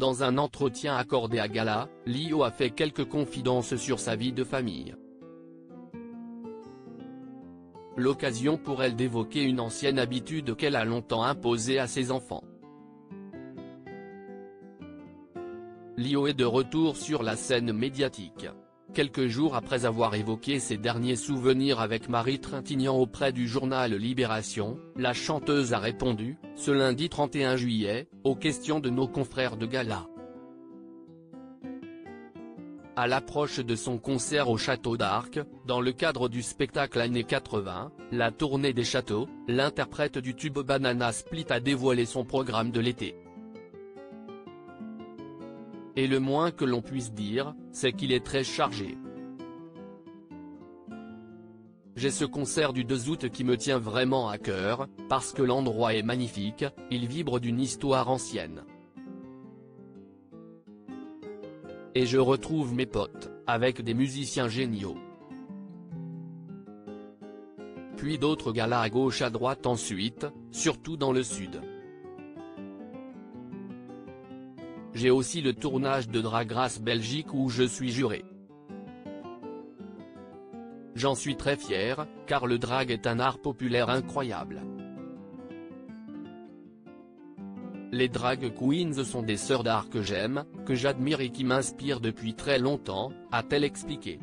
Dans un entretien accordé à Gala, Lio a fait quelques confidences sur sa vie de famille. L'occasion pour elle d'évoquer une ancienne habitude qu'elle a longtemps imposée à ses enfants. Lio est de retour sur la scène médiatique. Quelques jours après avoir évoqué ses derniers souvenirs avec Marie Trintignant auprès du journal Libération, la chanteuse a répondu, ce lundi 31 juillet, aux questions de nos confrères de Gala. À l'approche de son concert au Château d'Arc, dans le cadre du spectacle Années 80, la tournée des châteaux, l'interprète du tube Banana Split a dévoilé son programme de l'été. Et le moins que l'on puisse dire, c'est qu'il est très chargé. J'ai ce concert du 2 août qui me tient vraiment à cœur, parce que l'endroit est magnifique, il vibre d'une histoire ancienne. Et je retrouve mes potes, avec des musiciens géniaux. Puis d'autres galas à gauche à droite ensuite, surtout dans le sud. J'ai aussi le tournage de Drag Race Belgique où je suis juré. J'en suis très fier, car le drag est un art populaire incroyable. Les drag queens sont des sœurs d'art que j'aime, que j'admire et qui m'inspirent depuis très longtemps, a-t-elle expliqué.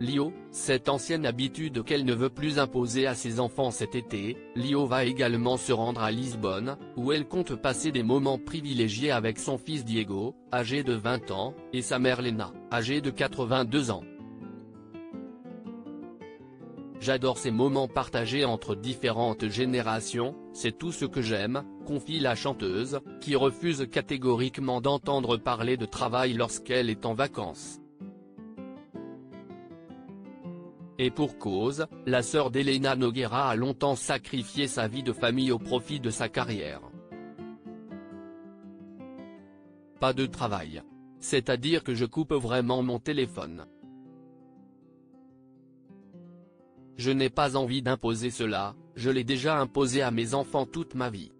Lio, cette ancienne habitude qu'elle ne veut plus imposer à ses enfants cet été, Lio va également se rendre à Lisbonne, où elle compte passer des moments privilégiés avec son fils Diego, âgé de 20 ans, et sa mère Lena, âgée de 82 ans. J'adore ces moments partagés entre différentes générations, c'est tout ce que j'aime, confie la chanteuse, qui refuse catégoriquement d'entendre parler de travail lorsqu'elle est en vacances. Et pour cause, la sœur d'Elena Nogueira a longtemps sacrifié sa vie de famille au profit de sa carrière. Pas de travail. C'est-à-dire que je coupe vraiment mon téléphone. Je n'ai pas envie d'imposer cela, je l'ai déjà imposé à mes enfants toute ma vie.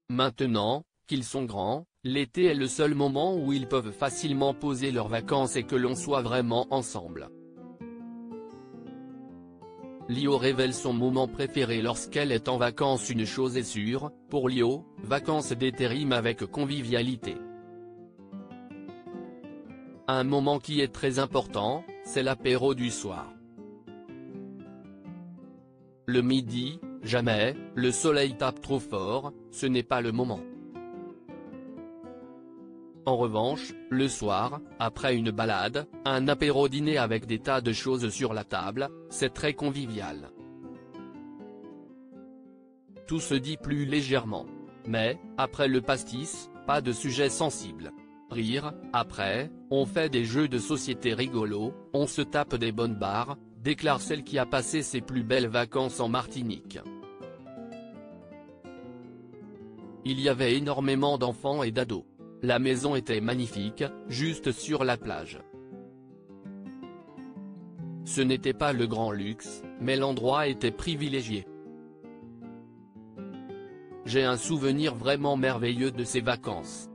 Maintenant, qu'ils sont grands, l'été est le seul moment où ils peuvent facilement poser leurs vacances et que l'on soit vraiment ensemble. Lio révèle son moment préféré lorsqu'elle est en vacances. Une chose est sûre, pour Lio, vacances d'été rime avec convivialité. Un moment qui est très important, c'est l'apéro du soir. Le midi, jamais, le soleil tape trop fort, ce n'est pas le moment. En revanche, le soir, après une balade, un apéro-dîner avec des tas de choses sur la table, c'est très convivial. Tout se dit plus légèrement. Mais, après le pastis, pas de sujet sensible. Rire, après, on fait des jeux de société rigolos, on se tape des bonnes barres, déclare celle qui a passé ses plus belles vacances en Martinique. Il y avait énormément d'enfants et d'ados. La maison était magnifique, juste sur la plage. Ce n'était pas le grand luxe, mais l'endroit était privilégié. J'ai un souvenir vraiment merveilleux de ces vacances.